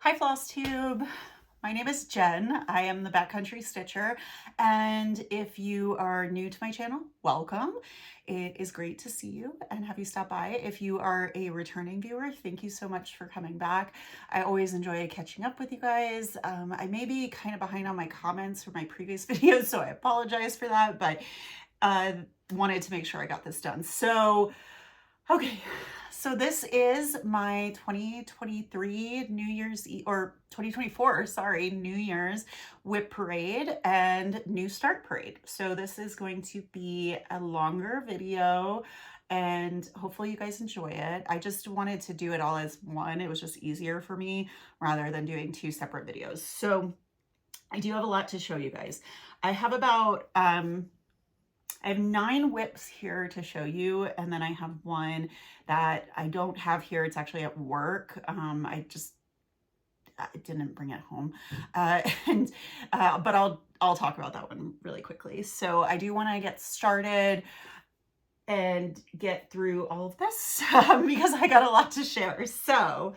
Hi Floss Tube. My name is Jen. I am the Backcountry Stitcher, and if you are new to my channel, welcome. It is great to see you and have you stop by. If you are a returning viewer, thank you so much for coming back. I always enjoy catching up with you guys. I may be kind of behind on my comments from my previous videos, so I apologize for that, but wanted to make sure I got this done. So, okay. So this is my 2023 New Year's Eve, or 2024, sorry, New Year's WIP Parade and New Start Parade. So this is going to be a longer video and hopefully you guys enjoy it. I just wanted to do it all as one. It was just easier for me rather than doing two separate videos. So I do have a lot to show you guys. I have about, I have 9 WIPs here to show you, and then I have one that I don't have here. It's actually at work. I didn't bring it home, but I'll talk about that one really quickly. So I do want to get started and get through all of this because I got a lot to share. So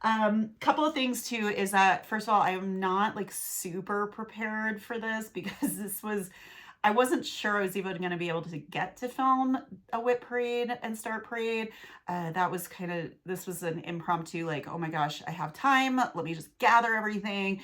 couple of things too is that, first of all, I am not like super prepared for this because I wasn't sure I was even going to be able to get to film a WIP parade and start parade. This was an impromptu, like, oh my gosh, I have time. Let me just gather everything.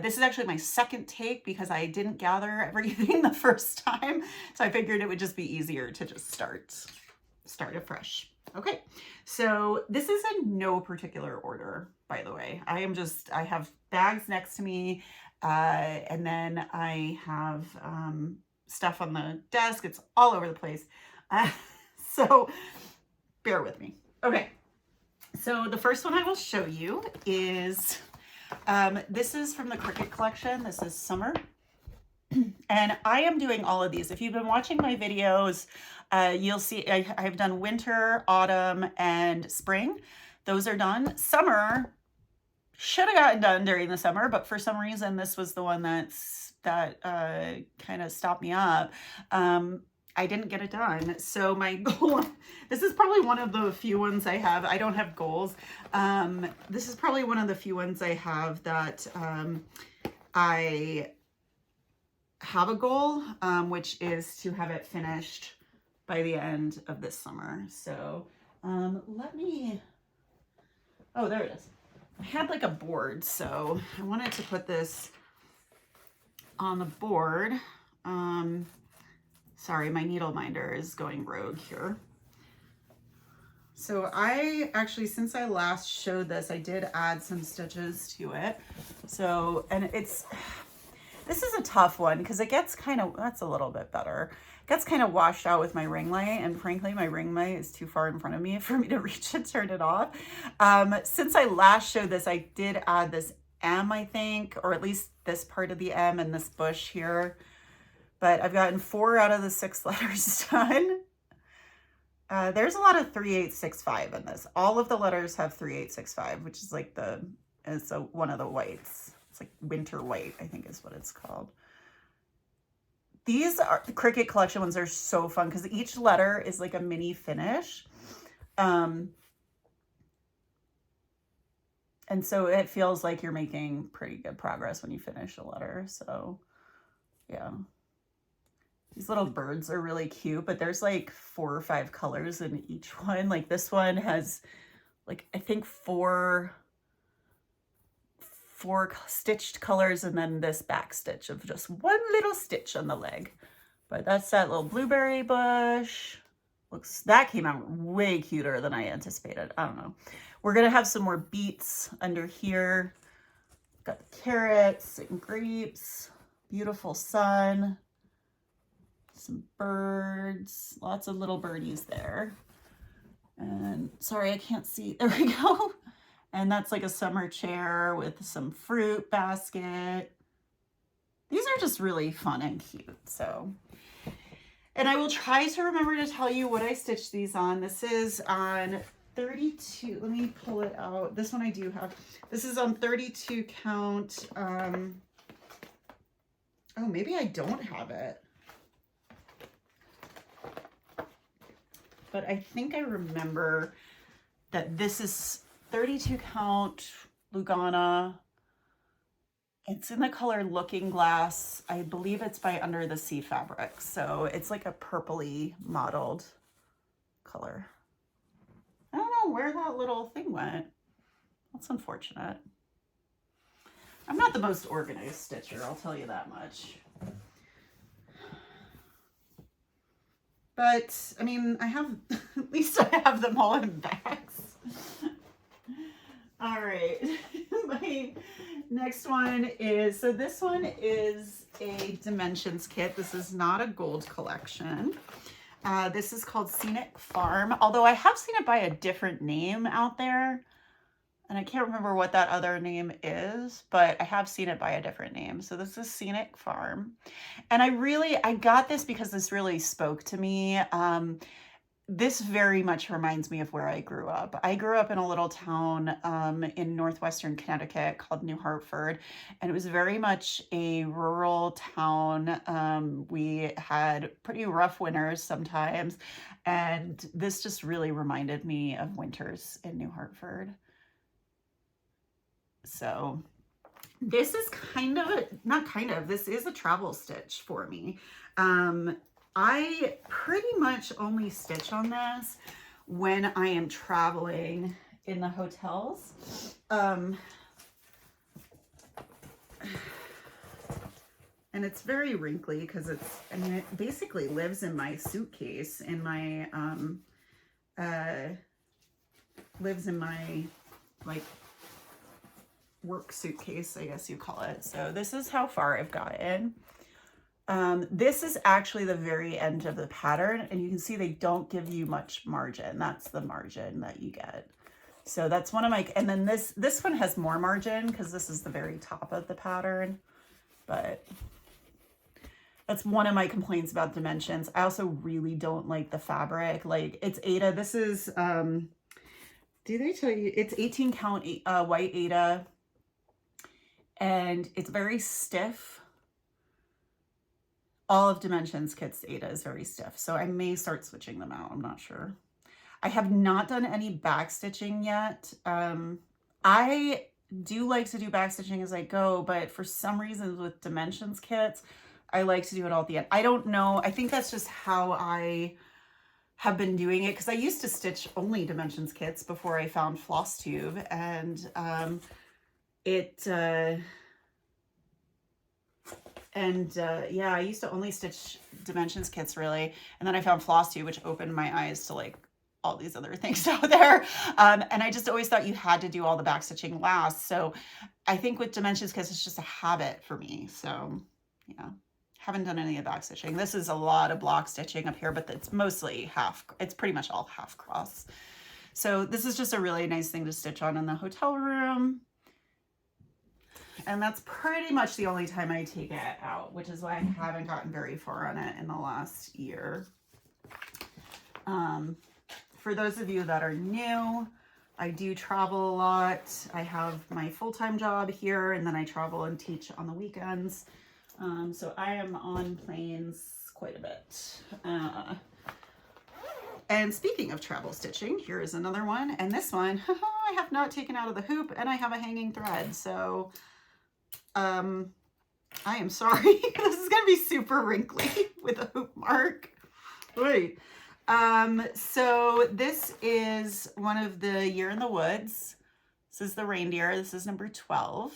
This is actually my second take because I didn't gather everything the first time. So I figured it would just be easier to just start afresh. Okay, so this is in no particular order, by the way. I have bags next to me. And then I have stuff on the desk. It's all over the place. So bear with me. Okay. So the first one I will show you is, this is from the Cricut collection. This is summer. And I am doing all of these. If you've been watching my videos, you'll see I've done winter, autumn, and spring. Those are done. Summer should have gotten done during the summer, but for some reason this was the one that kind of stopped me up. I didn't get it done. So my goal, this is probably one of the few ones I have. I don't have goals. This is probably one of the few ones I have that I have a goal, which is to have it finished by the end of this summer. So oh, there it is. I had like a board, so I wanted to put this on the board. Sorry, my needle minder is going rogue here. So I actually, since I last showed this, I did add some stitches to it. So, and this is a tough one because it gets kind of, that's a little bit better. It gets kind of washed out with my ring light, and frankly, my ring light is too far in front of me for me to reach and turn it off. Since I last showed this, I did add this M, I think, or at least this part of the M and this bush here. But I've gotten 4 out of the 6 letters done. There's a lot of 3865 in this. All of the letters have 3865, which is like one of the whites. It's like winter white, I think is what it's called. These are the Cricut collection ones are so fun because each letter is like a mini finish. And so it feels like you're making pretty good progress when you finish a letter. So yeah. These little birds are really cute, but there's like 4 or 5 colors in each one. Like this one has like, I think four stitched colors, and then this back stitch of just one little stitch on the leg. But that's that little blueberry bush. That came out way cuter than I anticipated. I don't know. We're gonna have some more beets under here. Got the carrots and grapes, beautiful sun, some birds, lots of little birdies there. And sorry, I can't see. There we go. And that's like a summer chair with some fruit basket. These are just really fun and cute. So, and I will try to remember to tell you what I stitched these on. This is on 32. Let me pull it out. This one I do have. This is on 32 count. Oh, maybe I don't have it. But I think I remember that this is 32 count Lugana. It's in the color Looking Glass. I believe it's by Under the Sea Fabrics. So it's like a purpley mottled color. I don't know where that little thing went. That's unfortunate. I'm not the most organized stitcher, I'll tell you that much. But, I mean, I have, at least I have them all in bags. All right, my next one is, so this one is a Dimensions kit. This is not a gold collection. This is called Scenic Farm, although I have seen it by a different name out there. And I can't remember what that other name is, but I have seen it by a different name. So this is Scenic Farm. And I got this because this really spoke to me. This very much reminds me of where I grew up. I grew up in a little town in northwestern Connecticut called New Hartford, and it was very much a rural town. We had pretty rough winters sometimes, and this just really reminded me of winters in New Hartford. So this is this is a travel stitch for me. I pretty much only stitch on this when I am traveling in the hotels. And it's very wrinkly because it basically lives in my suitcase, in my, like, work suitcase, I guess you call it. So this is how far I've gotten. This is actually the very end of the pattern, and you can see they don't give you much margin. That's the margin that you get. So that's one of my, and then this one has more margin because this is the very top of the pattern, but that's one of my complaints about Dimensions. I also really don't like the fabric. Like, it's Aida. This is, do they tell you? It's 18 count white Aida, and it's very stiff. All of Dimensions kits Aida is very stiff, so I may start switching them out. I'm not sure. I have not done any back stitching yet. I do like to do back stitching as I go, but for some reason with Dimensions kits, I like to do it all at the end. I don't know. I think that's just how I have been doing it, because I used to stitch only Dimensions kits before I found Floss Tube, and yeah, I used to only stitch Dimensions kits really, and then I found Floss Tube, which opened my eyes to like all these other things out there, and I just always thought you had to do all the back stitching last. So I think with Dimensions kits, it's just a habit for me. So yeah, haven't done any of the back stitching. This is a lot of block stitching up here, but it's mostly it's pretty much all half cross. So this is just a really nice thing to stitch on in the hotel room. And that's pretty much the only time I take it out, which is why I haven't gotten very far on it in the last year. For those of you that are new, I do travel a lot. I have my full-time job here, and then I travel and teach on the weekends. So I am on planes quite a bit. And speaking of travel stitching, here is another one. And this one, I have not taken out of the hoop, and I have a hanging thread. So I am sorry. This is going to be super wrinkly with a hoop mark. Wait. So this is one of the Year in the Woods. This is the reindeer. This is number 12.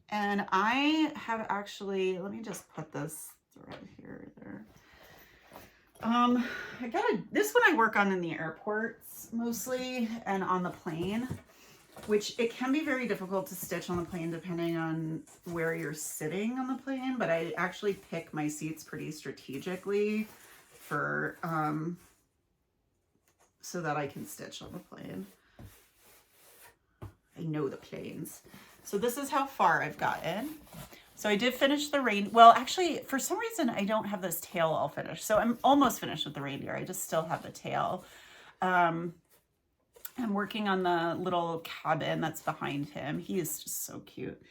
And I have actually, let me just put this thread here, there. This one I work on in the airports mostly, and on the plane, which it can be very difficult to stitch on the plane depending on where you're sitting on the plane, but I actually pick my seats pretty strategically for, so that I can stitch on the plane. I know the planes. So this is how far I've gotten. So I did finish the well, actually, for some reason, I don't have this tail all finished. So I'm almost finished with the reindeer. I just still have the tail. I'm working on the little cabin that's behind him. He is just so cute.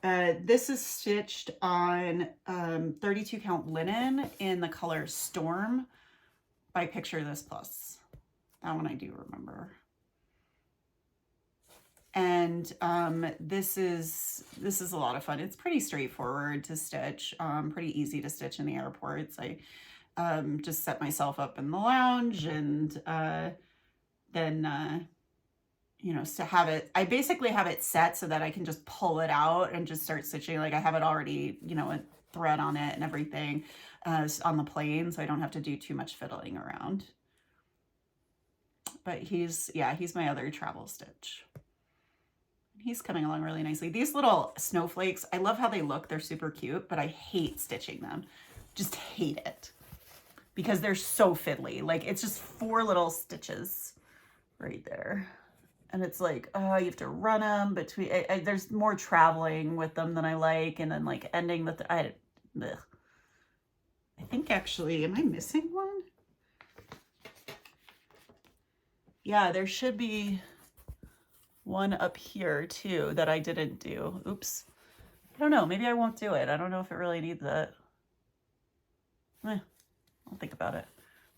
This is stitched on 32 count linen in the color Storm by Picture This Plus. That one I do remember. And this is a lot of fun. It's pretty straightforward to stitch, pretty easy to stitch in the airports. I just set myself up in the lounge, and then you know, to have it, I basically have it set so that I can just pull it out and just start stitching. Like I have it already, you know, a thread on it and everything on the plane, so I don't have to do too much fiddling around. But he's my other travel stitch. He's coming along really nicely. These little snowflakes, I love how they look. They're super cute, but I hate stitching them. Just hate it because they're so fiddly. Like it's just 4 little stitches right there. And it's like, oh, you have to run them between, there's more traveling with them than I like. And then like ending with, I think actually, am I missing one? Yeah, there should be one up here too that I didn't do. Oops. I don't know. Maybe I won't do it. I don't know if it really needs that. I'll think about it.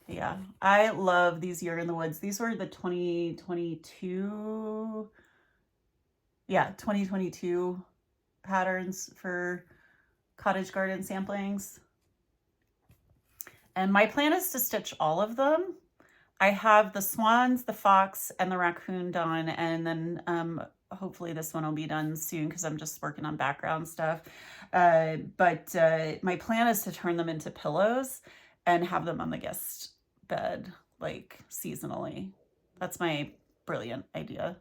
But yeah, I love these Year in the Woods. These were the 2022. Yeah, 2022 patterns for cottage garden samplings. And my plan is to stitch all of them. I have the swans, the fox, and the raccoon done, and then hopefully this one will be done soon because I'm just working on background stuff. But my plan is to turn them into pillows and have them on the guest bed, like seasonally. That's my brilliant idea.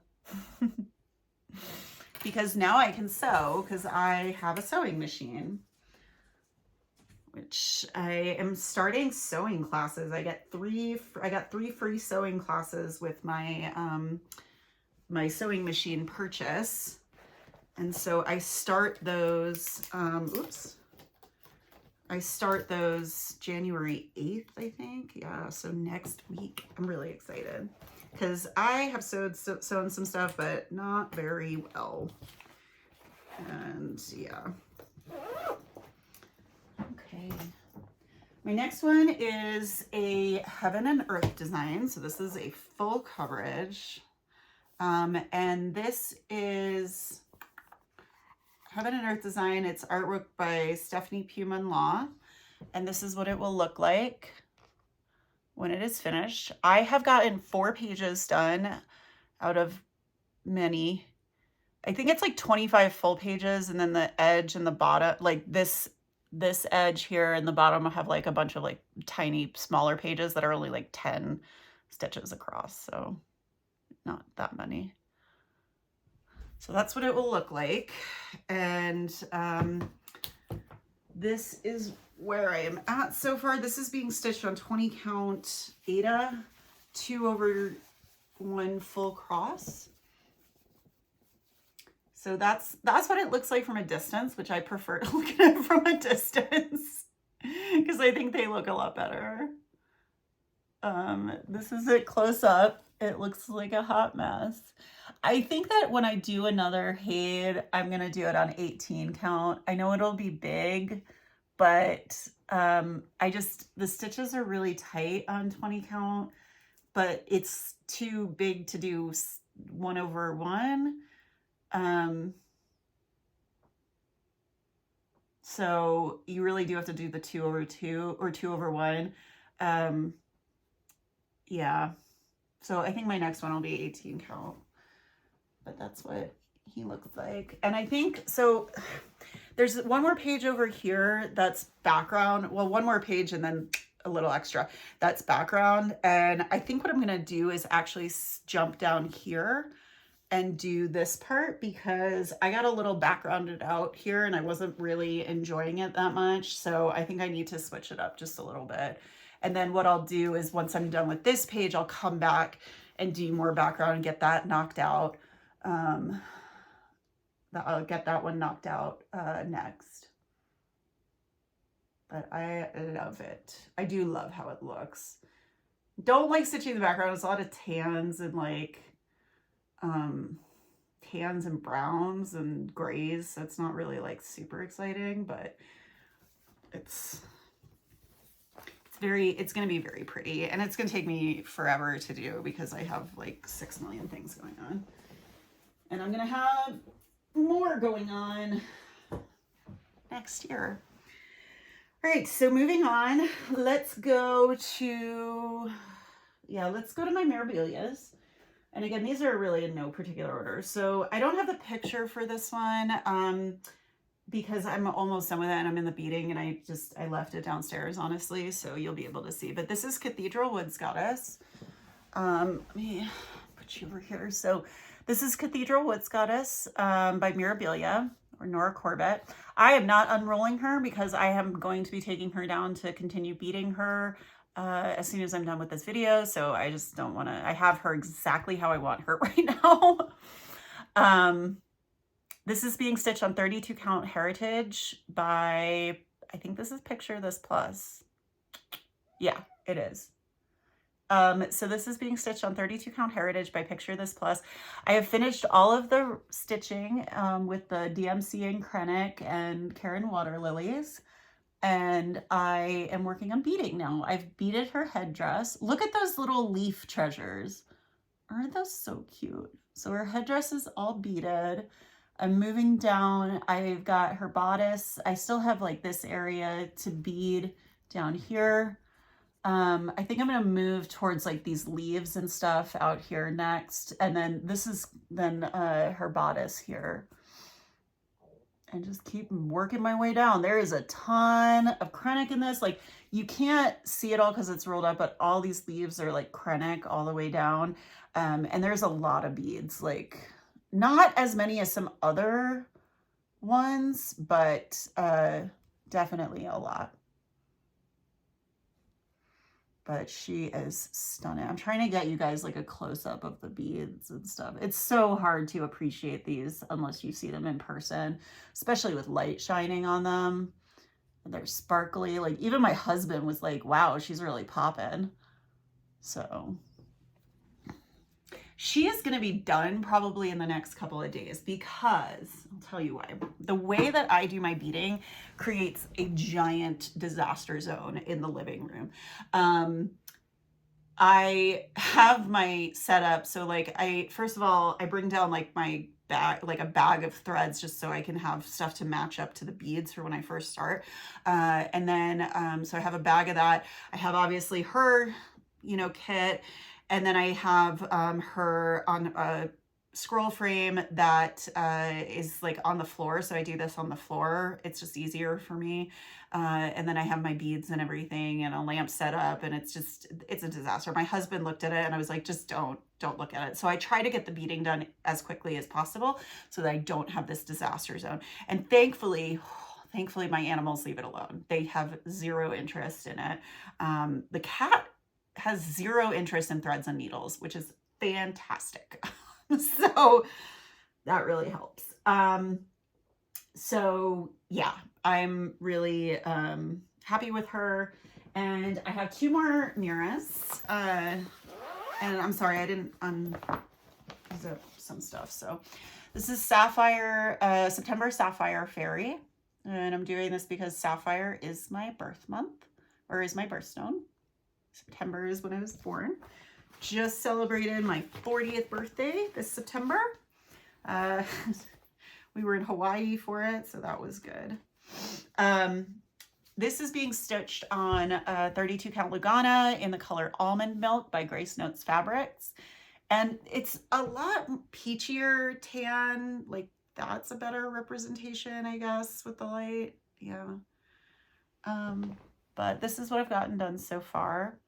Because now I can sew because I have a sewing machine, which I am starting sewing classes. I got 3 free sewing classes with my my sewing machine purchase. And so I start those I start those January 8th, I think. Yeah, so next week. I'm really excited because I have sewn some stuff, but not very well. And yeah. Okay. My next one is a Heaven and Earth design. So this is a full coverage. And this is Heaven and Earth design. It's artwork by Stephanie Puman-Law. And this is what it will look like when it is finished. I have gotten 4 pages done out of many. I think it's like 25 full pages, and then the edge and the bottom, like this edge here and the bottom have like a bunch of like tiny smaller pages that are only like 10 stitches across, so not that many. So that's what it will look like. And this is where I am at so far. This is being stitched on 20 count Aida 2/1 full cross. So that's what it looks like from a distance, which I prefer to look at it from a distance because I think they look a lot better. This is it close up. It looks like a hot mess. I think that when I do another Haid, I'm going to do it on 18 count. I know it'll be big, but the stitches are really tight on 20 count, but it's too big to do 1/1. So you really do have to do the 2/2 or 2/1. Yeah. So I think my next one will be 18 count, but that's what he looks like. And I think, so there's one more page over here that's background. Well, one more page and then a little extra. That's background. And I think what I'm going to do is actually jump down here and do this part because I got a little backgrounded out here and I wasn't really enjoying it that much. So I think I need to switch it up just a little bit. And then what I'll do is once I'm done with this page, I'll come back and do more background and get that knocked out. I'll get that one knocked out next. But I love it. I do love how it looks. Don't like stitching the background. It's a lot of tans and like tans and browns and grays. So it's not really like super exciting, but it's going to be very pretty, and it's going to take me forever to do because I have like 6 million things going on. And And I'm going to have more going on next year. All right, so moving on, let's go to my Mirabilias. And again, these are really in no particular order. So I don't have the picture for this one because I'm almost done with it and I'm in the beading and I left it downstairs, honestly, so you'll be able to see. But this is Cathedral Woods Goddess. Let me put you over here. So this is Cathedral Woods Goddess by Mirabilia, or Nora Corbett. I am not unrolling her because I am going to be taking her down to continue beading her as soon as I'm done with this video. So I just don't want to, I have her exactly how I want her right now. This is being stitched on 32 count Heritage by, I think this is Picture This Plus. Yeah, it is. So this is being stitched on 32 count Heritage by Picture This Plus. I have finished all of the stitching with the DMC and Krennic and Karen Water Lilies. And I am working on beading now. I've beaded her headdress. Look at those little leaf treasures. Aren't those so cute? So her headdress is all beaded. I'm moving down. I've got her bodice. I still have like this area to bead down here. I think I'm going to move towards like these leaves and stuff out here next. And then this is then her bodice here. And just keep working my way down. There is a ton of Krennic in this. Like you can't see it all because it's rolled up, but all these leaves are like Krennic all the way down. And there's a lot of beads, like not as many as some other ones, but definitely a lot. But she is stunning. I'm trying to get you guys like a close-up of the beads and stuff. It's so hard to appreciate these unless you see them in person, especially with light shining on them. They're sparkly. Like even my husband was like, wow, she's really popping. So she is going to be done probably in the next couple of days because I'll tell you why. The way that I do my beading creates a giant disaster zone in the living room. I have my setup. So like first of all, I bring down like my bag, like a bag of threads just so I can have stuff to match up to the beads for when I first start. And then, so I have a bag of that. I have obviously her, kit. And then I have her on a scroll frame that is like on the floor. So I do this on the floor. It's just easier for me. And then I have my beads and everything and a lamp set up, and it's a disaster. My husband looked at it and I was like, just don't look at it. So I try to get the beading done as quickly as possible so that I don't have this disaster zone. And thankfully my animals leave it alone. They have zero interest in it. The cat has zero interest in threads and needles, which is fantastic. So that really helps. So yeah, I'm really happy with her. And I have 2 more mirrors. And I'm sorry, I didn't unzip some stuff. So this is Sapphire, September Sapphire Fairy. And I'm doing this because Sapphire is my birth month, or is my birthstone. September is when I was born. Just celebrated my 40th birthday this September. We were in Hawaii for it, so that was good. This is being stitched on 32 count Lugana in the color Almond Milk by Grace Notes Fabrics. And it's a lot peachier tan, like that's a better representation, I guess, with the light. Yeah. But this is what I've gotten done so far.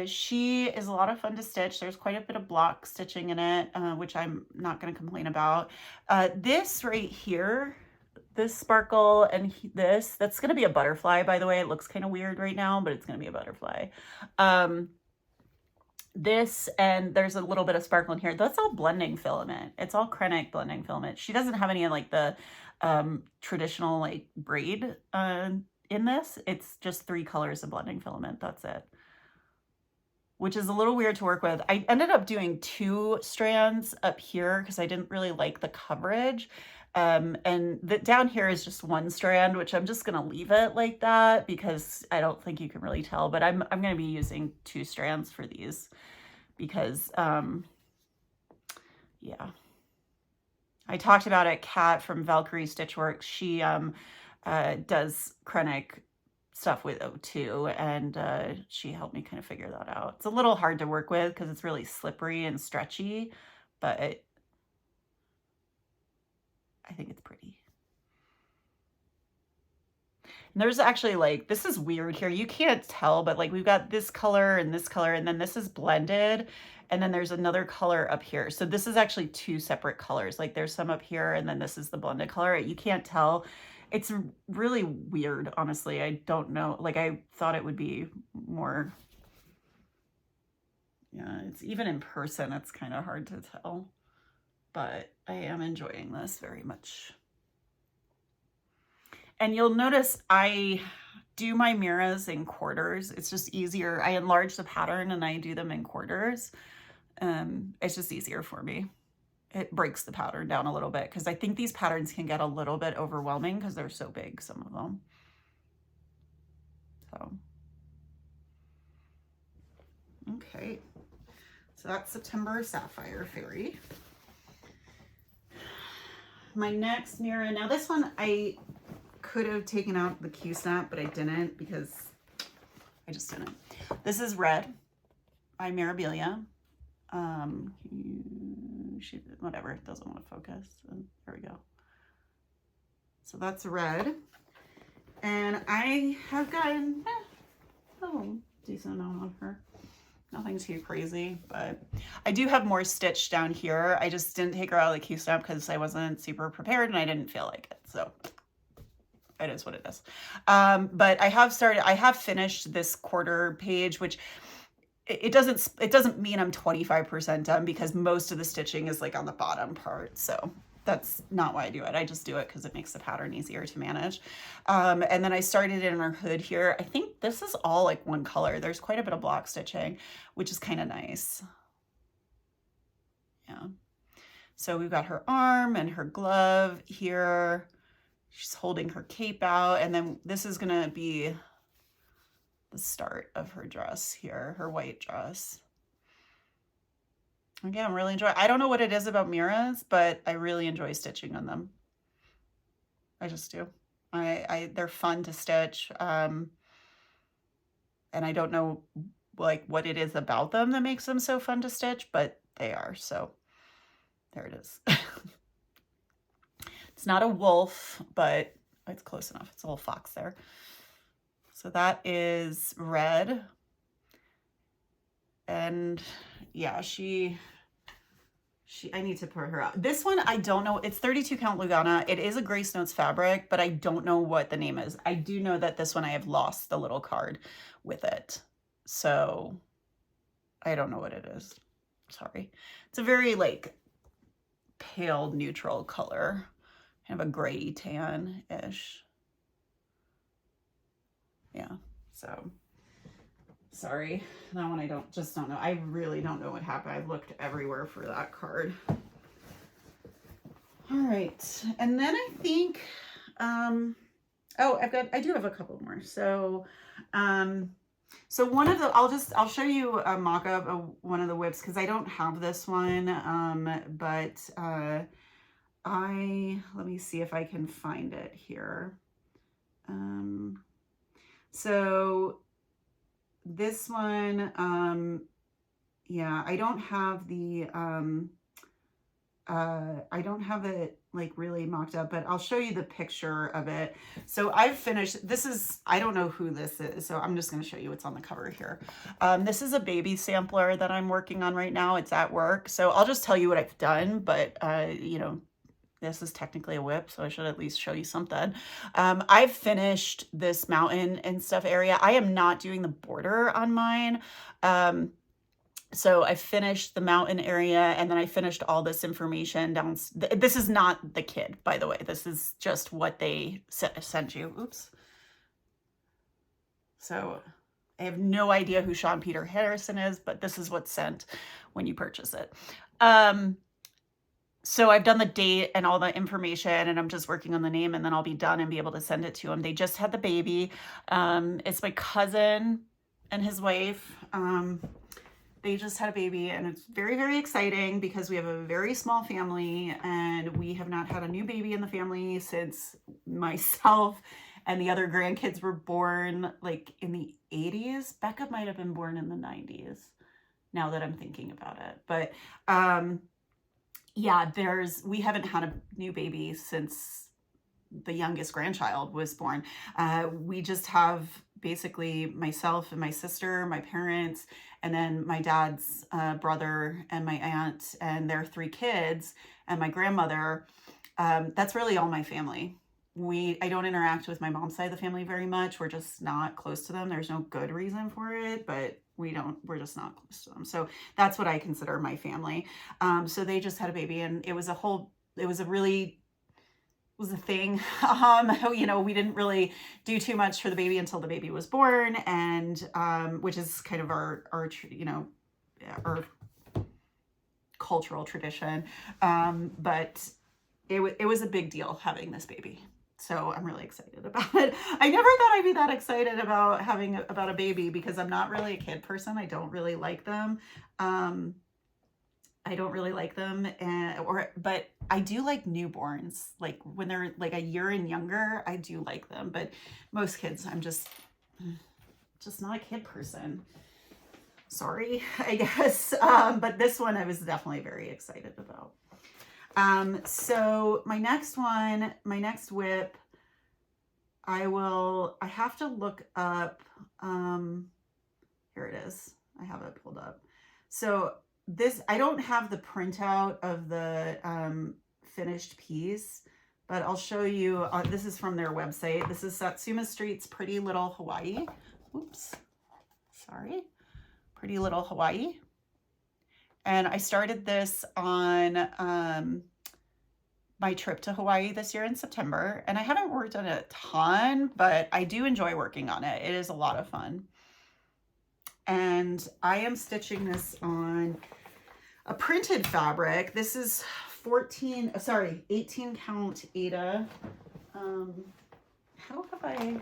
She is a lot of fun to stitch. There's quite a bit of block stitching in it, which I'm not going to complain about. This right here, this sparkle and that's going to be a butterfly, by the way. It looks kind of weird right now, but it's going to be a butterfly. This, and there's a little bit of sparkle in here. That's all blending filament. It's all Krennic blending filament. She doesn't have any of like the traditional like braid in this. It's just 3 colors of blending filament. That's it. Which is a little weird to work with. I ended up doing 2 strands up here because I didn't really like the coverage. And down here is just 1 strand, which I'm just gonna leave it like that because I don't think you can really tell, but I'm gonna be using 2 strands for these because, yeah. I talked about it, Kat from Valkyrie Stitchworks. She does Krennic stuff with O2, and she helped me kind of figure that out. It's a little hard to work with because it's really slippery and stretchy, but I think it's pretty. And there's actually, like, this is weird here. You can't tell, but like we've got this color, and then this is blended. And then there's another color up here. So this is actually two separate colors. Like there's some up here, and then this is the blended color. You can't tell. It's really weird, honestly. I don't know. Like I thought it would be more, yeah, it's even in person, it's kind of hard to tell. But I am enjoying this very much. And you'll notice I do my miras in quarters. It's just easier. I enlarge the pattern and I do them in quarters. It's just easier for me. It breaks the pattern down a little bit because I think these patterns can get a little bit overwhelming because they're so big, some of them. So, okay. So that's September Sapphire Fairy. My next mirror, now this one I could have taken out the Q-snap, but I didn't because I just didn't. This is Red by Mirabilia. Whatever, it doesn't want to focus. There we go. So that's Red. And I have gotten a decent amount on her. Nothing too crazy, but I do have more stitch down here. I just didn't take her out of the Q-snap because I wasn't super prepared and I didn't feel like it. So it is what it is. But I have finished this quarter page, which it doesn't mean I'm 25% done because most of the stitching is like on the bottom part. So that's not why I do it. I just do it because it makes the pattern easier to manage. And then I started in our hood here. I think this is all like one color. There's quite a bit of block stitching, which is kind of nice. Yeah. So we've got her arm and her glove here. She's holding her cape out. And then this is going to be the start of her dress here, her white dress. Again, I'm really enjoying. I don't know what it is about miras, but I really enjoy stitching on them. I just do. They're fun to stitch. And I don't know like what it is about them that makes them so fun to stitch, but they are. So there it is. It's not a wolf, but it's close enough. It's a little fox there. So that is Red. And yeah, I need to put her out. This one, I don't know. It's 32 count Lugana. It is a Grace Notes fabric, but I don't know what the name is. I do know that this one I have lost the little card with it. So I don't know what it is. Sorry. It's a very like pale neutral color, kind of a gray tan-ish. Yeah, so sorry. That one I don't know. I really don't know what happened. I've looked everywhere for that card. All right, and then I think, I do have a couple more. So, so one of the, I'll show you a mock-up of one of the WIPs because I don't have this one, but let me see if I can find it here. So this one, yeah, I don't have the, I don't have it like really mocked up, but I'll show you the picture of it. So I've finished, I don't know who this is, so I'm just going to show you what's on the cover here. This is a baby sampler that I'm working on right now. It's at work. So I'll just tell you what I've done, but, you know, this is technically a WIP, so I should at least show you something. I've finished this mountain and stuff area. I am not doing the border on mine. So I finished the mountain area and then I finished all this information down. This is not the kid, by the way. This is just what they sent you. Oops. So I have no idea who Sean Peter Harrison is, but this is what's sent when you purchase it. So I've done the date and all the information and I'm just working on the name and then I'll be done and be able to send it to him. They just had the baby. It's my cousin and his wife. they just had a baby, and it's very, very exciting because we have a very small family, and we have not had a new baby in the family since myself and the other grandkids were born like in the 80s. Becca might have been born in the 90s, now that I'm thinking about it. But yeah, we haven't had a new baby since the youngest grandchild was born. We just have basically myself and my sister, my parents, and then my dad's brother and my aunt and their 3 kids and my grandmother. That's really all my family. I don't interact with my mom's side of the family very much. We're just not close to them. There's no good reason for it, but we're just not close to them. So that's what I consider my family. So they just had a baby, and it was a thing. You know, we didn't really do too much for the baby until the baby was born, and which is kind of our you know, our cultural tradition. But it was a big deal having this baby. So I'm really excited about it. I never thought I'd be that excited about a baby, because I'm not really a kid person. I don't really like them. I don't really like them, but I do like newborns. Like when they're like a year and younger, I do like them. But most kids, I'm just not a kid person. Sorry, I guess. But this one I was definitely very excited about. So my next WIP, I have to look up, here it is. I have it pulled up. So I don't have the printout of the, finished piece, but I'll show you, this is from their website. This is Satsuma Street's Pretty Little Hawaii. Oops, sorry. Pretty Little Hawaii. And I started this on my trip to Hawaii this year in September. And I haven't worked on it a ton, but I do enjoy working on it. It is a lot of fun. And I am stitching this on a printed fabric. This is 18 count Aida. How have I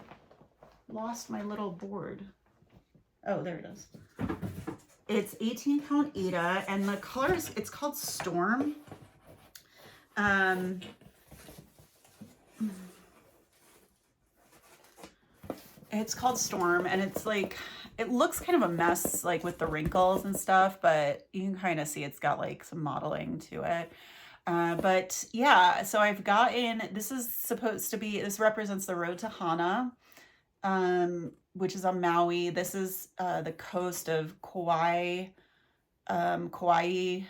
lost my little board? Oh, there it is. It's 18 count Aida, and the colors, it's called Storm. It's called Storm, and it's like, it looks kind of a mess, like with the wrinkles and stuff, but you can kind of see it's got like some modeling to it. But yeah, so I've gotten, this represents the road to Hana, which is on Maui. This is the coast of Kauai, Kauai,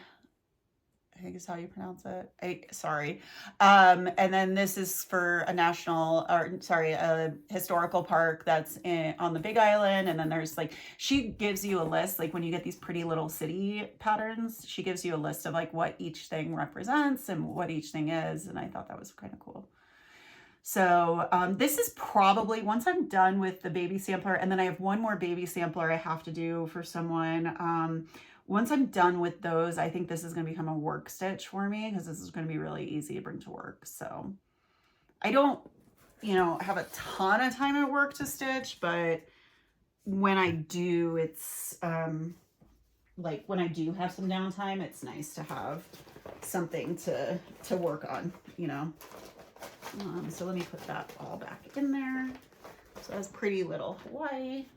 I think is how you pronounce it. Sorry. And then this is for a historical park that's on the Big Island. And then there's like, she gives you a list, like when you get these pretty little city patterns, she gives you a list of like what each thing represents and what each thing is. And I thought that was kind of cool. So this is probably, once I'm done with the baby sampler, and then I have one more baby sampler I have to do for someone. Once I'm done with those, I think this is going to become a work stitch for me, because this is going to be really easy to bring to work. So I don't, have a ton of time at work to stitch, but when I do, it's like when I do have some downtime, it's nice to have something to work on, So let me put that all back in there. So that's Pretty Little Hawaii.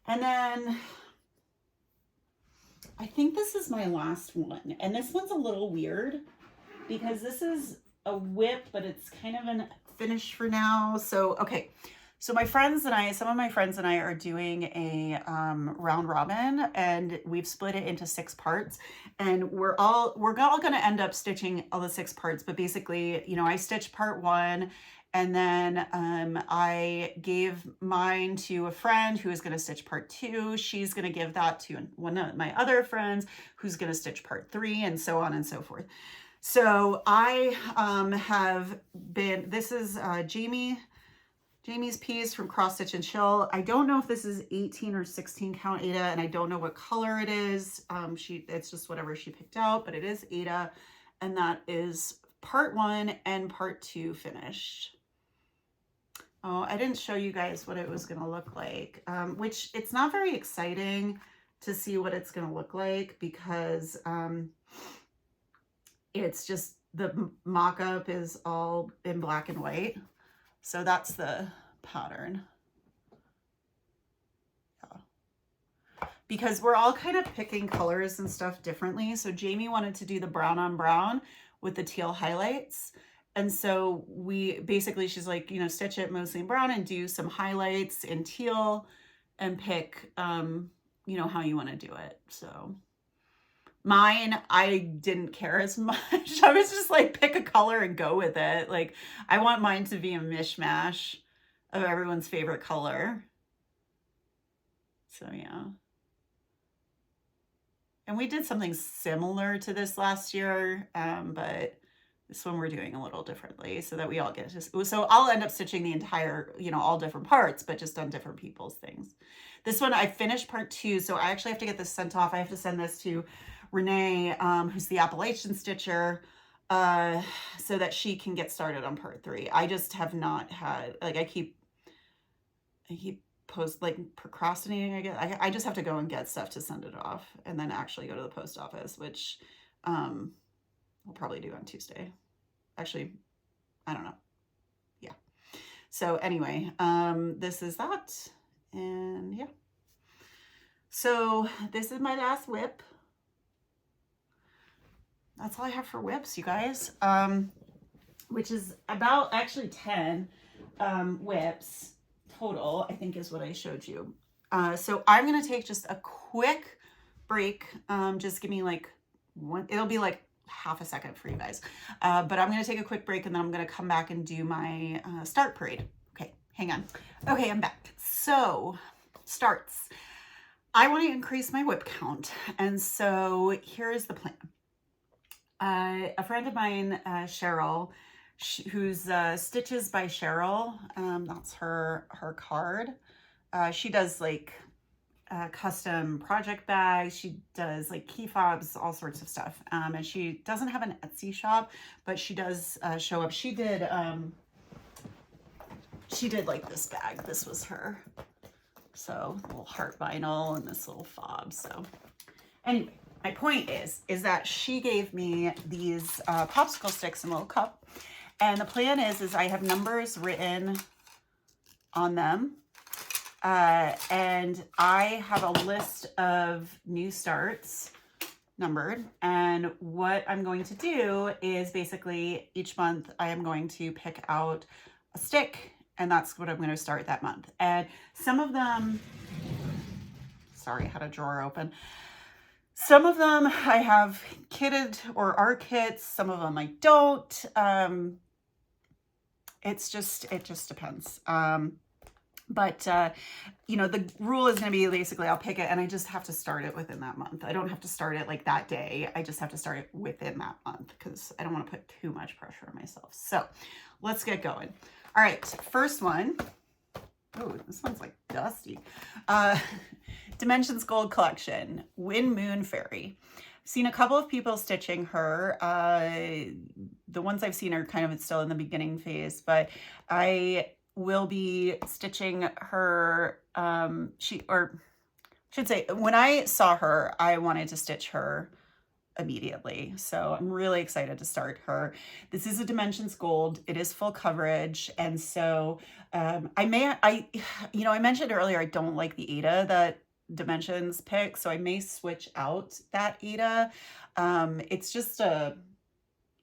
And then I think this is my last one. And this one's a little weird because this is a WIP, but it's kind of a finish for now. So, okay. So some of my friends and I are doing a round robin, and we've split it into 6 parts, and we're all going to end up stitching all the 6 parts. But basically, I stitched part 1, and then I gave mine to a friend who is going to stitch part 2. She's going to give that to one of my other friends who's going to stitch part 3, and so on and so forth. So I this is Jamie's piece from Cross Stitch and Chill. I don't know if this is 18 or 16 count Aida, and I don't know what color it is. It's just whatever she picked out, but it is Aida, and that is part 1 and part 2 finished. Oh, I didn't show you guys what it was going to look like, which it's not very exciting to see what it's going to look like, because it's just, the mock-up is all in black and white. So that's the pattern. Yeah. Because we're all kind of picking colors and stuff differently. So Jamie wanted to do the brown on brown with the teal highlights. And so we basically, she's like, you know, stitch it mostly in brown and do some highlights in teal and pick, you know, how you want to do it. So mine, I didn't care as much. I was just like, pick a color and go with it. Like, I want mine to be a mishmash of everyone's favorite color. So yeah. And we did something similar to this last year, but this one we're doing a little differently so that we all get to, so I'll end up stitching the entire, you know, all different parts, but just on different people's things. This one, I finished part 2, so I actually have to get this sent off. I have to send this to Renee, who's the Appalachian stitcher, so that she can get started on part 3. I just have not had, like, I keep procrastinating, I guess. I just have to go and get stuff to send it off and then actually go to the post office, which we'll probably do on Tuesday. Actually, I don't know. Yeah. So anyway, this is that. And yeah. So this is my last WIP. That's all I have for WIPs, you guys. Which is about actually 10 WIPs total, I think is what I showed you. So I'm going to take just a quick break. Just give me like one, it'll be like half a second for you guys. But I'm going to take a quick break and then I'm going to come back and do my start parade. Okay, hang on. Okay, I'm back. So starts. I want to increase my WIP count. And so here's the plan. A friend of mine, Cheryl, who's Stitches by Cheryl, that's her card. She does like custom project bags. She does like key fobs, all sorts of stuff. And she doesn't have an Etsy shop, but she does show up. She did like this bag. This was her. So a little heart vinyl and this little fob. So anyway, my point is that she gave me these popsicle sticks in a little cup. And the plan is I have numbers written on them. And I have a list of new starts numbered. And what I'm going to do is basically each month I am going to pick out a stick, and that's what I'm going to start that month. And some of them, sorry, I had a drawer open. Some of them I have kitted or are kits. Some of them I don't. It just depends. But you know, the rule is going to be basically I'll pick it and I just have to start it within that month. I don't have to start it like that day. I just have to start it within that month because I don't want to put too much pressure on myself. So let's get going. All right, first one. Oh, this one's like dusty. Dimensions Gold Collection, Wind Moon Fairy. I've seen a couple of people stitching her. The ones I've seen are kind of still in the beginning phase, but I will be stitching her. When I saw her, I wanted to stitch her immediately. So I'm really excited to start her. This is a Dimensions Gold. It is full coverage. And so I mentioned earlier, I don't like the Ada that Dimensions pick. So I may switch out that Ada. It's just a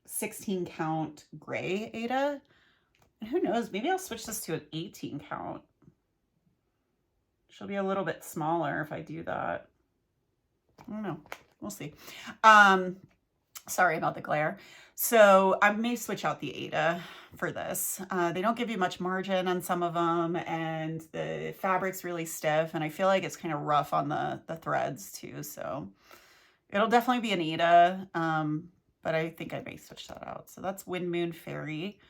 16 count gray Ada. And who knows, maybe I'll switch this to an 18 count. She'll be a little bit smaller if I do that. I don't know. We'll see. Sorry about the glare. So I may switch out the Ada for this. They don't give you much margin on some of them, and the fabric's really stiff, and I feel like it's kind of rough on the threads too. So it'll definitely be an Ada, but I think I may switch that out. So that's Wind Moon Fairy.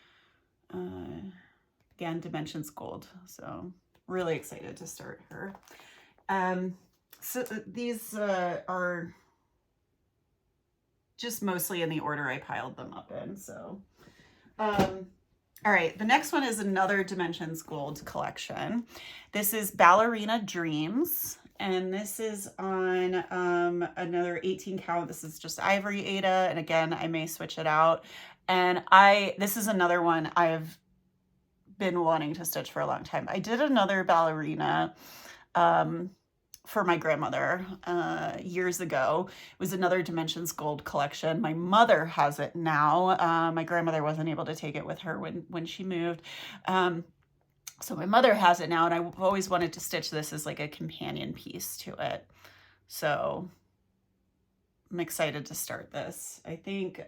Again, Dimensions Gold. So really excited to start her. So these are just mostly in the order I piled them up in. So, all right, the next one is another Dimensions Gold collection. This is Ballerina Dreams, and this is on another 18 count. This is just ivory Aida, and again, I may switch it out. And this is another one I've been wanting to stitch for a long time. I did another ballerina for my grandmother years ago. It was another Dimensions Gold collection. My mother has it now. My grandmother wasn't able to take it with her when she moved. So my mother has it now, and I've always wanted to stitch this as like a companion piece to it. So I'm excited to start this. I think,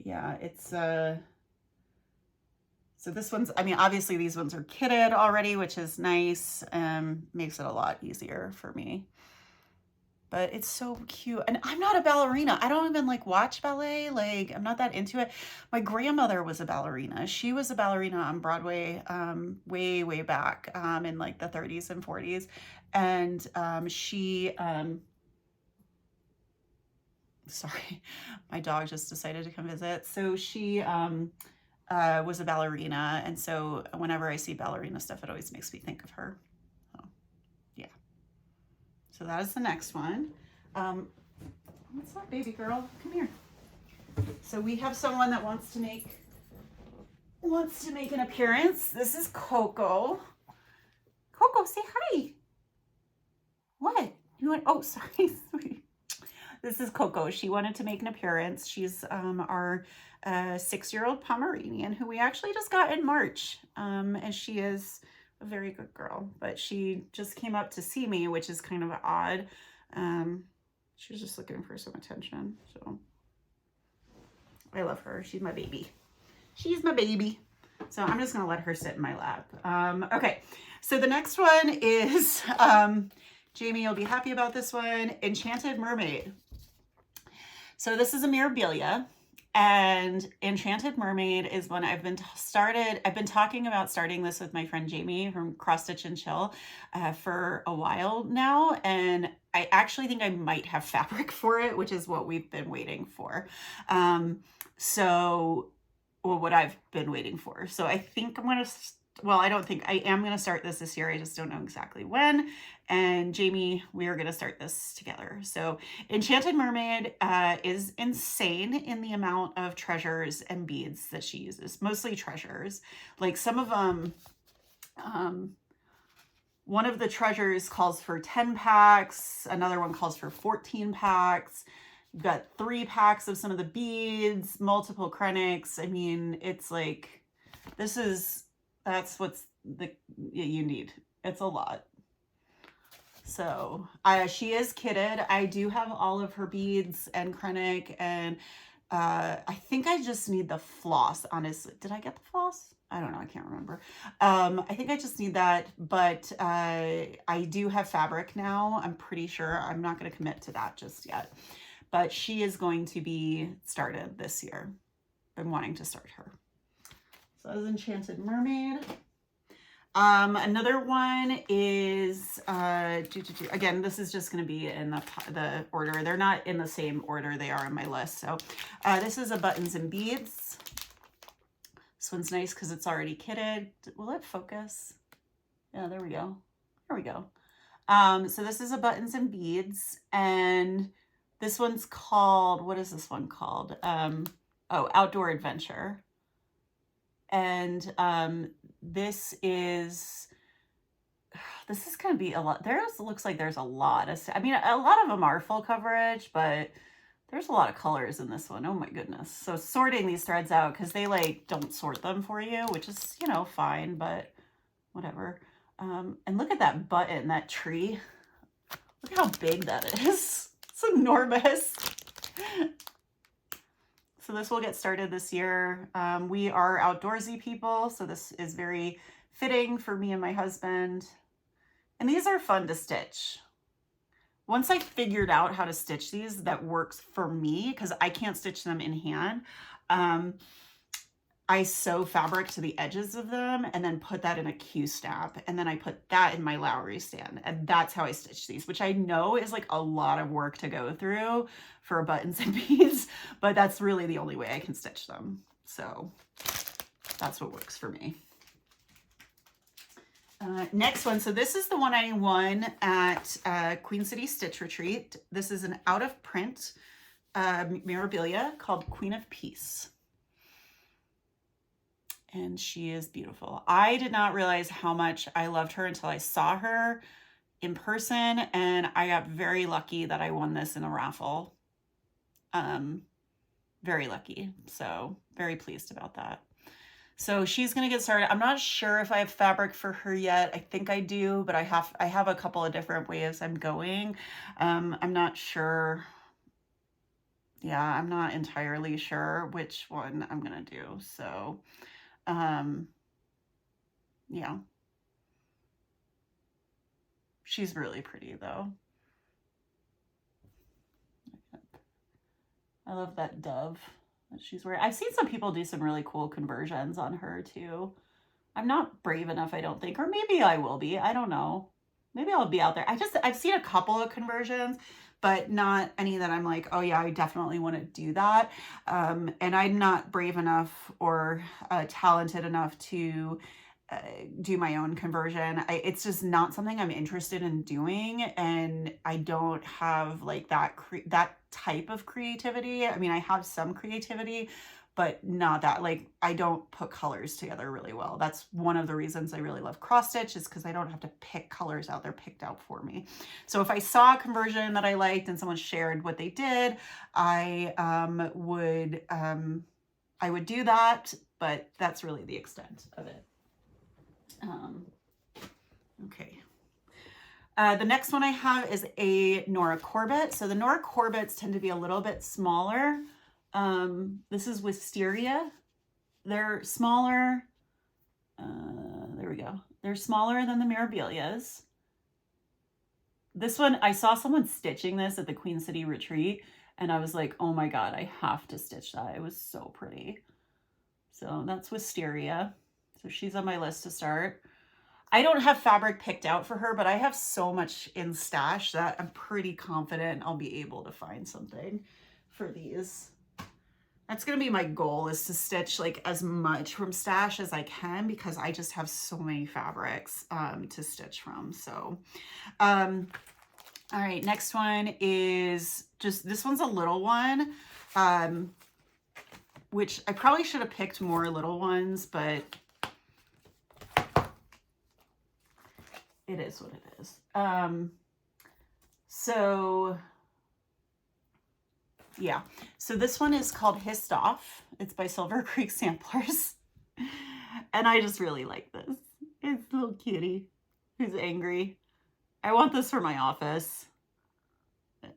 yeah, it's, so this one's, I mean, obviously these ones are kitted already, which is nice, makes it a lot easier for me. But it's so cute. And I'm not a ballerina. I don't even like watch ballet. Like, I'm not that into it. My grandmother was a ballerina. She was a ballerina on Broadway way, way back in like the 30s and 40s. And she, sorry, my dog just decided to come visit. So she was a ballerina. And so whenever I see ballerina stuff, it always makes me think of her. So that is the next one. What's up, baby girl? Come here. So we have someone that wants to make an appearance. This is Coco. Coco, say hi. What? You want? Oh, sorry. This is Coco. She wanted to make an appearance. She's our 6-year-old Pomeranian who we actually just got in March, and she is a very good girl, but she just came up to see me, which is kind of odd. She was just looking for some attention, so I love her. She's my baby. She's my baby. So I'm just gonna let her sit in my lap. Okay, so the next one is, Jamie, you'll be happy about this one, Enchanted Mermaid. So this is a Mirabilia. And Enchanted Mermaid is one I've been talking about starting this with my friend Jamie from Cross Stitch and Chill for a while now. And I actually think I might have fabric for it, which is what we've been waiting for. Or what I've been waiting for. So I think I'm going to, well, I don't think I am going to start this year. I just don't know exactly when. And Jamie, we are going to start this together. So Enchanted Mermaid is insane in the amount of treasures and beads that she uses, mostly treasures. Like some of them, one of the treasures calls for 10 packs. Another one calls for 14 packs. You've got 3 packs of some of the beads, multiple Krennics. I mean, it's like, that's what's you need. It's a lot. So she is kitted. I do have all of her beads and Krennic, and I think I just need the floss, honestly. Did I get the floss? I don't know. I can't remember. I think I just need that, but I do have fabric now. I'm pretty sure. I'm not going to commit to that just yet, but she is going to be started this year. Been wanting to start her. So that is Enchanted Mermaid. Another one is, again, this is just going to be in the order. They're not in the same order they are on my list. So this is a Buttons and Beads. This one's nice because it's already kitted. Will it focus? Yeah, there we go. There we go. So this is a Buttons and Beads, and this one's called, what is this one called? Oh, Outdoor Adventure. And this is going to be a lot. Looks like there's a lot of, I mean, a lot of them are full coverage, but there's a lot of colors in this one. Oh my goodness. So sorting these threads out, because they like don't sort them for you, which is, you know, fine, but whatever. And look at that button, that tree. Look how big that is. It's enormous. So this will get started this year. We are outdoorsy people, so this is very fitting for me and my husband. And these are fun to stitch. Once I figured out how to stitch these, that works for me, because I can't stitch them in hand. I sew fabric to the edges of them and then put that in a Q-snap. And then I put that in my Lowry stand. And that's how I stitch these, which I know is like a lot of work to go through for Buttons and Beads, but that's really the only way I can stitch them. So that's what works for me. Next one. So this is the one I won at Queen City Stitch Retreat. This is an out of print Mirabilia called Queen of Peace. And she is beautiful. I did not realize how much I loved her until I saw her in person, and I got very lucky that I won this in a raffle. Very lucky. So very pleased about that. So she's going to get started. I'm not sure if I have fabric for her yet. I think I do, but I have a couple of different ways I'm going. I'm not sure. Yeah, I'm not entirely sure which one I'm going to do. So, yeah. She's really pretty though. I love that dove that she's wearing. I've seen some people do some really cool conversions on her too. I'm not brave enough, I don't think, or maybe I will be. I don't know. Maybe I'll be out there. I've seen a couple of conversions, but not any that I'm like, oh yeah, I definitely want to do that. And I'm not brave enough or talented enough to do my own conversion. It's just not something I'm interested in doing, and I don't have like that type of creativity. I mean, I have some creativity, but not that. Like, I don't put colors together really well. That's one of the reasons I really love cross stitch, is because I don't have to pick colors out. They're picked out for me. So if I saw a conversion that I liked and someone shared what they did, I would do that, but that's really the extent of it. Okay. The next one I have is a Nora Corbett. So the Nora Corbetts tend to be a little bit smaller. This is Wisteria. They're smaller. There we go. They're smaller than the Mirabilias. This one, I saw someone stitching this at the Queen City Retreat, and I was like, oh my God, I have to stitch that. It was so pretty. So that's Wisteria. So she's on my list to start. I don't have fabric picked out for her, but I have so much in stash that I'm pretty confident I'll be able to find something for these. That's going to be my goal, is to stitch like as much from stash as I can, because I just have so many fabrics to stitch from. So, all right, next one is just, this one's a little one, which I probably should have picked more little ones, but it is what it is. So yeah, so this one is called Hissed Off. It's by Silver Creek Samplers. And I just really like this. It's a little kitty who's angry. I want this for my office.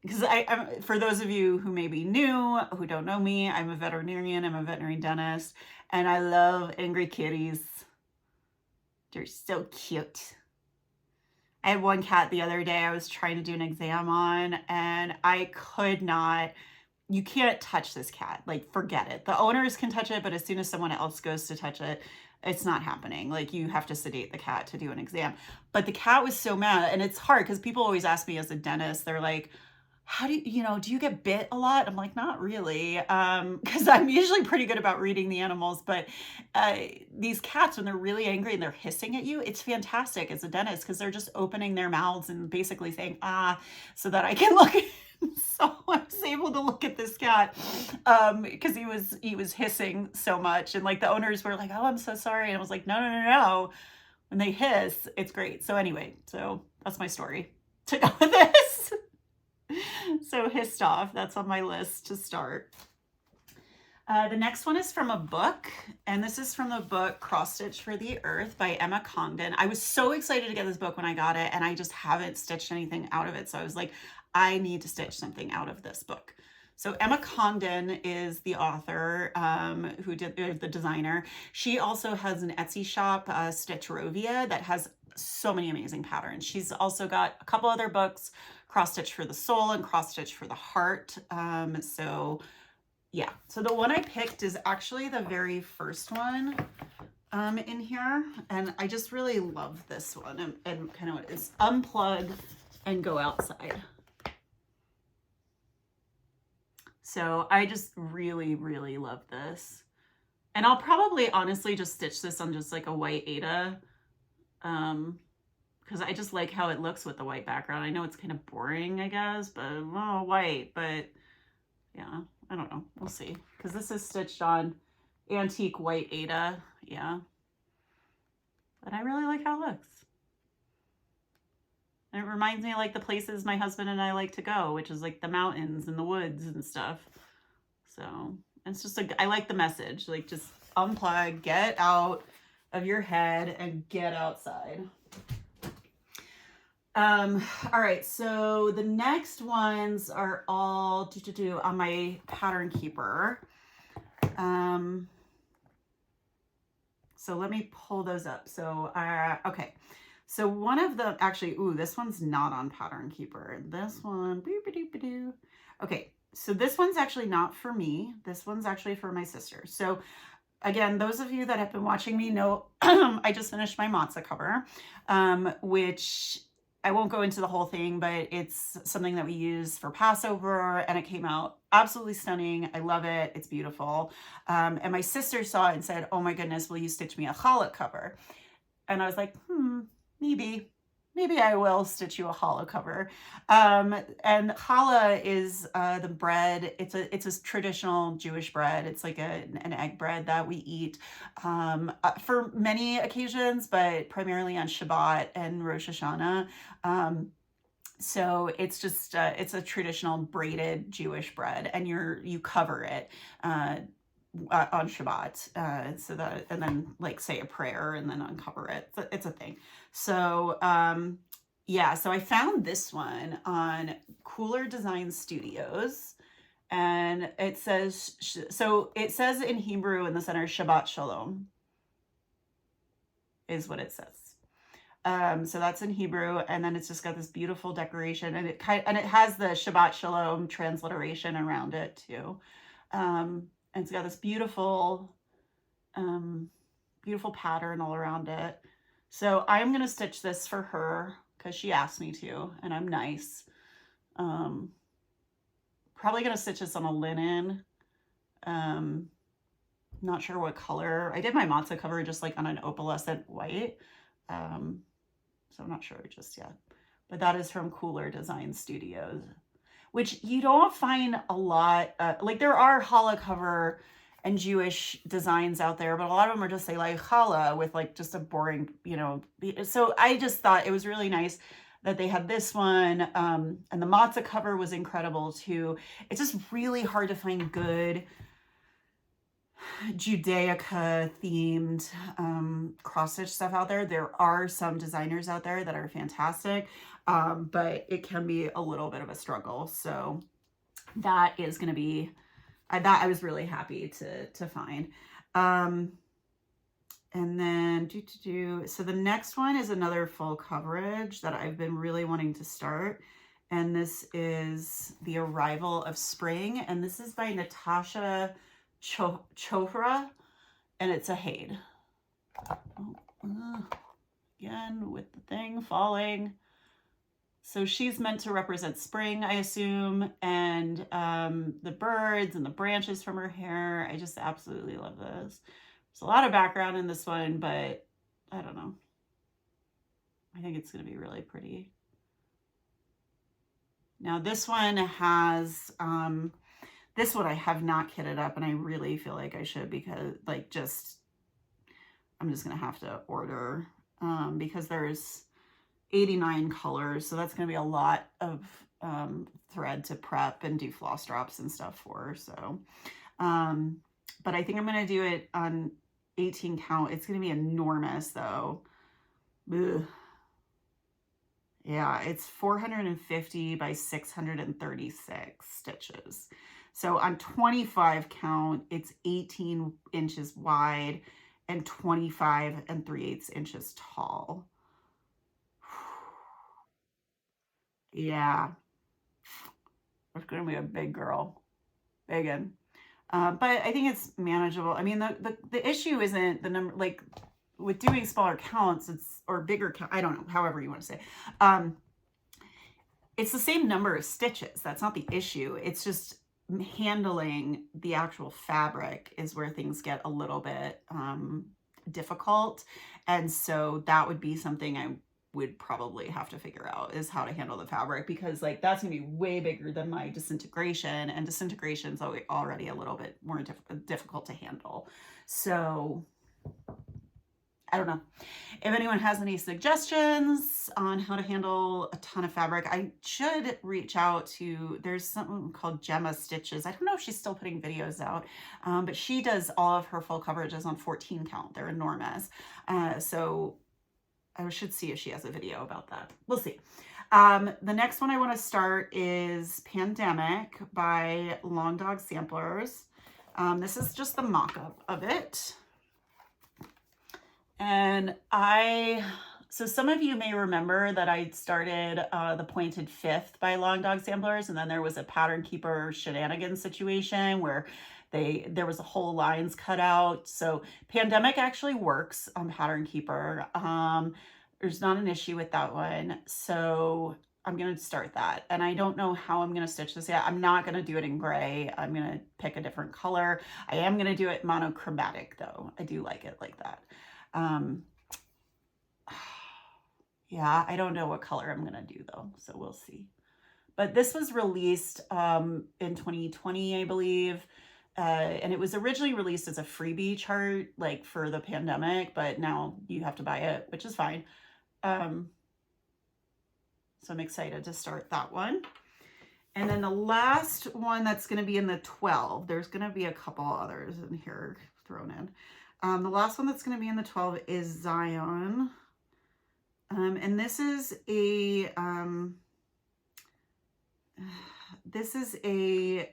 Because I'm, for those of you who may be new, who don't know me, I'm a veterinarian, I'm a veterinary dentist, and I love angry kitties. They're so cute. I had one cat the other day I was trying to do an exam on, and I could not, you can't touch this cat. Like, forget it. The owners can touch it, but as soon as someone else goes to touch it, it's not happening. Like, you have to sedate the cat to do an exam. But the cat was so mad, and it's hard because people always ask me as a dentist, they're like, how do you get bit a lot? I'm like, not really, because I'm usually pretty good about reading the animals, but these cats, when they're really angry and they're hissing at you, it's fantastic as a dentist, because they're just opening their mouths and basically saying, ah, so that I can look. So I was able to look at this cat because he was hissing so much, and like the owners were like, oh, I'm so sorry. And I was like, no. When they hiss, it's great. So anyway, so that's my story to go with this. So Hissed Off, that's on my list to start. The next one is from a book, and this is from the book Cross Stitch for the Earth by Emma Congdon. I was so excited to get this book when I got it, and I just haven't stitched anything out of it. So I was like, I need to stitch something out of this book. So Emma Congdon is the author, who did the designer. She also has an Etsy shop, Stitchrovia, that has so many amazing patterns. She's also got a couple other books, Cross Stitch for the Soul and Cross Stitch for the Heart. So yeah, so the one I picked is actually the very first one in here, and I just really love this one, and kind of is unplug and go outside. So I just really, really love this. And I'll probably honestly just stitch this on just like a white Aida because I just like how it looks with the white background. I know it's kind of boring, I guess, but white, but yeah, I don't know. We'll see. Because this is stitched on antique white Aida. Yeah. But I really like how it looks. And it reminds me of like the places my husband and I like to go, which is like the mountains and the woods and stuff. So it's just I like the message, like just unplug, get out of your head and get outside. All right, so the next ones are all on my pattern keeper. So let me pull those up. So, okay. So one of them, actually, ooh, this one's not on pattern keeper. This one, okay. So this one's actually not for me. This one's actually for my sister. So again, those of you that have been watching me know I just finished my matzah cover, which I won't go into the whole thing, but it's something that we use for Passover, and it came out absolutely stunning. I love it. It's beautiful. And my sister saw it and said, oh my goodness, will you stitch me a challah cover? And I was like, maybe I will stitch you a challah cover. And challah is the bread. It's a traditional Jewish bread. It's like an egg bread that we eat for many occasions, but primarily on Shabbat and Rosh Hashanah. So it's just it's a traditional braided Jewish bread, and you cover it on Shabbat, so that, and then like say a prayer and then uncover it. It's a thing. So yeah, so I found this one on Cooler Design Studios, and it says, so it says in Hebrew in the center, Shabbat Shalom is what it says. So that's in Hebrew, and then it's just got this beautiful decoration, and it has the Shabbat Shalom transliteration around it too. And it's got this beautiful, beautiful pattern all around it. So I'm going to stitch this for her because she asked me to, and I'm nice. Probably going to stitch this on a linen. Not sure what color. I did my matzah cover just like on an opalescent white. So I'm not sure just yet. But that is from Cooler Design Studios, which you don't find a lot. Like there are challah cover and Jewish designs out there, but a lot of them are just say like challah with like just a boring, you know. So I just thought it was really nice that they had this one, and the matzah cover was incredible too. It's just really hard to find good Judaica themed cross stitch stuff out there. There are some designers out there that are fantastic, but it can be a little bit of a struggle. So that is going to be that I was really happy to find. And then so the next one is another full coverage that I've been really wanting to start, and this is The Arrival of Spring, and this is by Natasha Chopra, and it's a Haid. Again with the thing falling. So she's meant to represent spring, I assume, and the birds and the branches from her hair. I just absolutely love this. There's a lot of background in this one, but I don't know. I think it's going to be really pretty. Now this one has this one I have not kitted up, and I really feel like I should, because like I'm just gonna have to order because there's 89 colors, so that's gonna be a lot of thread to prep and do floss drops and stuff for. So but I think I'm gonna do it on 18 count. It's gonna be enormous though. Ugh. Yeah, it's 450 by 636 stitches. So on 25 count, it's 18 inches wide and 25 3/8 inches tall. Yeah, it's going to be a big girl, biggin. But I think it's manageable. I mean, the issue isn't the number, like with doing smaller counts, or bigger count, I don't know, however you want to say. It's the same number of stitches. That's not the issue. It's just handling the actual fabric is where things get a little bit difficult. And so that would be something I would probably have to figure out, is how to handle the fabric, because like that's gonna be way bigger than my disintegration, and disintegration is already a little bit more difficult to handle. So I don't know. If anyone has any suggestions on how to handle a ton of fabric, I should reach out to, there's something called Gemma Stitches. I don't know if she's still putting videos out, but she does all of her full coverages on 14 count. They're enormous. So I should see if she has a video about that. We'll see. The next one I want to start is Pandemic by Long Dog Samplers. This is just the mock-up of it. And so some of you may remember that I started the Pointed Fifth by Long Dog Samplers, and then there was a Pattern Keeper shenanigans situation where there was a whole lines cut out. So Pandemic actually works on Pattern Keeper. There's not an issue with that one. So I'm going to start that. And I don't know how I'm going to stitch this yet. I'm not going to do it in gray. I'm going to pick a different color. I am going to do it monochromatic though. I do like it like that. Yeah, I don't know what color I'm going to do though. So we'll see. But this was released in 2020, I believe. And it was originally released as a freebie chart, like for the pandemic, but now you have to buy it, which is fine. So I'm excited to start that one. And then the last one that's going to be in the 12, there's going to be a couple others in here thrown in. The last one that's going to be in the 12 is Zion. And this is a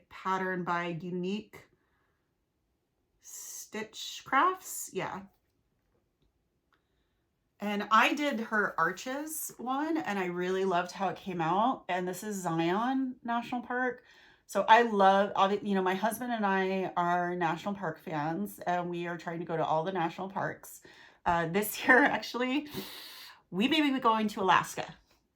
pattern by Unique Stitch Crafts. Yeah. And I did her arches one, and I really loved how it came out. And this is Zion National Park. So I love, you know, my husband and I are national park fans, and we are trying to go to all the national parks. This year, actually, we may be going to Alaska.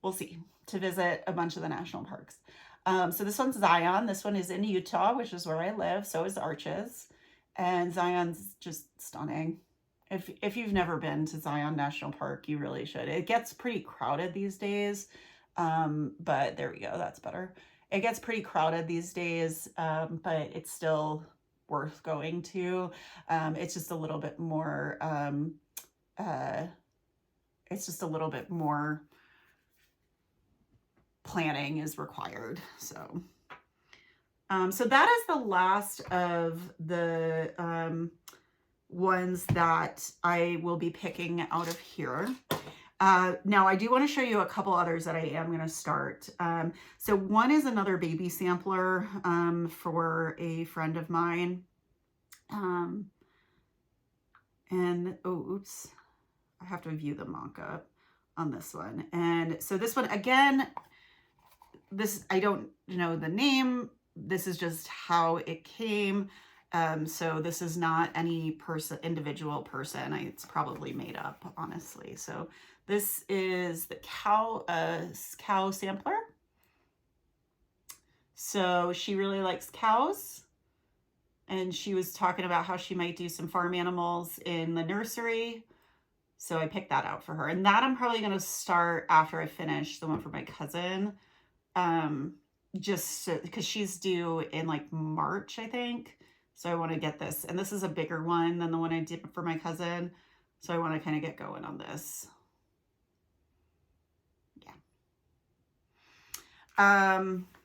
We'll see, to visit a bunch of the national parks. So this one's Zion. This one is in Utah, which is where I live. So is Arches. And Zion's just stunning. If you've never been to Zion National Park, you really should. It gets pretty crowded these days, but there we go. That's better. It gets pretty crowded these days, but it's still worth going to. It's just a little bit more. It's just a little bit more planning is required. So, so that is the last of the ones that I will be picking out of here. Now I do want to show you a couple others that I am going to start. So one is another baby sampler for a friend of mine. And oh, oops, I have to view the mock-up on this one. And so this one, again, this, I don't know the name. This is just how it came. So this is not any individual person. It's probably made up, honestly. So this is the cow sampler. So she really likes cows, and she was talking about how she might do some farm animals in the nursery. So I picked that out for her, and that I'm probably going to start after I finish the one for my cousin. Just because she's due in like March, I think. So I want to get this, and this is a bigger one than the one I did for my cousin. So I want to kind of get going on this. Yeah.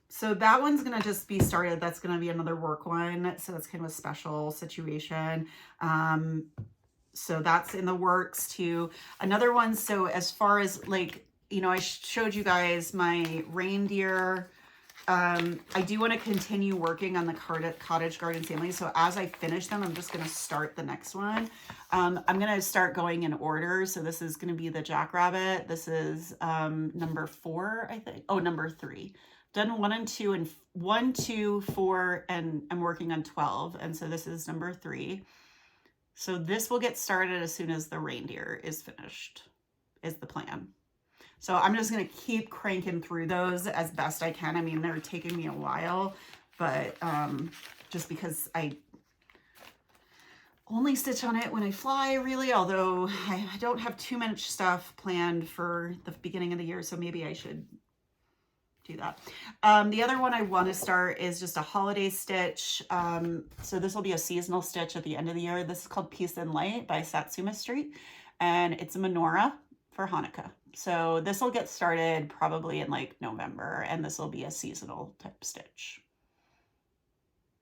So that one's going to just be started. That's going to be another work one. So that's kind of a special situation. So that's in the works too. Another one. So as far as like, you know, I showed you guys my reindeer. I do want to continue working on the cottage garden families. So as I finish them, I'm just going to start the next one. I'm going to start going in order. So this is going to be the jackrabbit. This is number 4, I think. Oh, number 3. Done 1 and 2 and 1, 2, 4, and I'm working on 12. And so this is number 3. So this will get started as soon as the reindeer is finished, is the plan. So I'm just going to keep cranking through those as best I can. I mean, they're taking me a while, but just because a only stitch on it when I fly, really, although I don't have too much stuff planned for the beginning of the year, so maybe I should do that. The other one I want to start is just a holiday stitch. So this will be a seasonal stitch at the end of the year. This is called Peace and Light by Satsuma Street, and it's a menorah for Hanukkah. So this will get started probably in like November, and this will be a seasonal type stitch.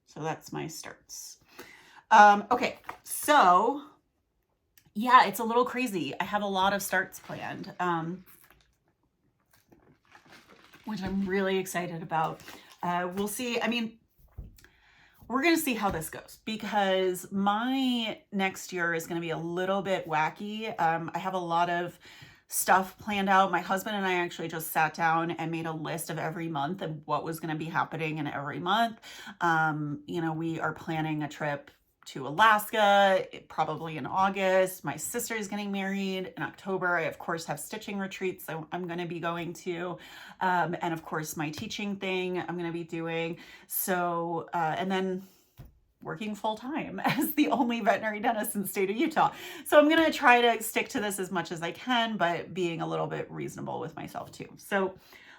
So that's my starts. Okay, so yeah, it's a little crazy. I have a lot of starts planned, which I'm really excited about. We'll see. I mean, we're going to see how this goes, because my next year is going to be a little bit wacky. I have a lot of stuff planned out. My husband and I actually just sat down and made a list of every month and what was going to be happening in every month. You know, we are planning a trip to Alaska, probably in August. My sister is getting married in October. I, of course, have stitching retreats I'm going to be going to. And of course, my teaching thing I'm going to be doing. So, and then working full-time as the only veterinary dentist in the state of Utah. So I'm going to try to stick to this as much as I can, but being a little bit reasonable with myself too. So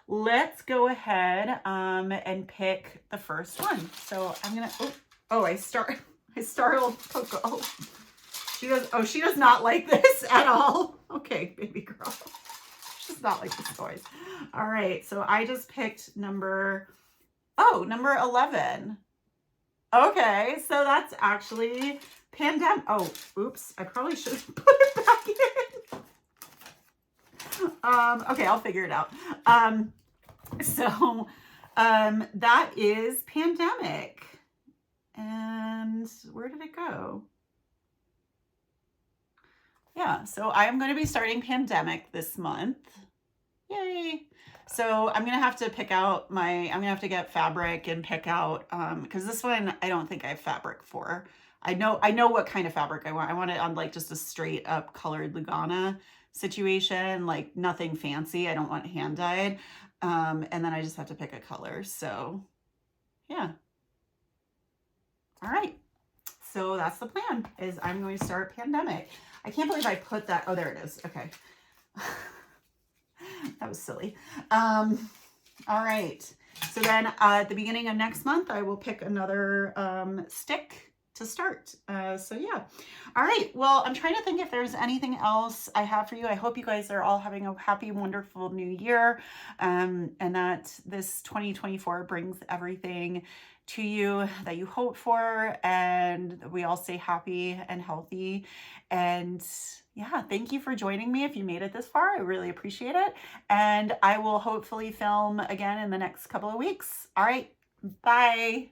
let's go ahead and pick the first one. So I'm going to, I startled Coco. She does not like this at all. Okay, baby girl. She does not like this noise. All right, so I just picked number 11. Okay, so that's actually pandemic. Oh, oops, I probably should have put it back in. Okay, I'll figure it out. So that is pandemic. And where did it go? Yeah, so I'm going to be starting pandemic this month. Yay. So I'm going to have to pick out I'm going to have to get fabric and pick out, because this one, I don't think I have fabric for. I know what kind of fabric I want. I want it on like just a straight up colored Lugana situation, like nothing fancy. I don't want hand dyed. And then I just have to pick a color. So yeah. All right. So that's the plan, is I'm going to start pandemic. I can't believe I put that. Oh, there it is. Okay. That was silly. All right. So then at the beginning of next month, I will pick another stick to start. So yeah. All right. Well, I'm trying to think if there's anything else I have for you. I hope you guys are all having a happy, wonderful new year, and that this 2024 brings everything to you that you hope for, and we all stay happy and healthy. And yeah, thank you for joining me. If you made it this far, I really appreciate it. And I will hopefully film again in the next couple of weeks. All right, bye.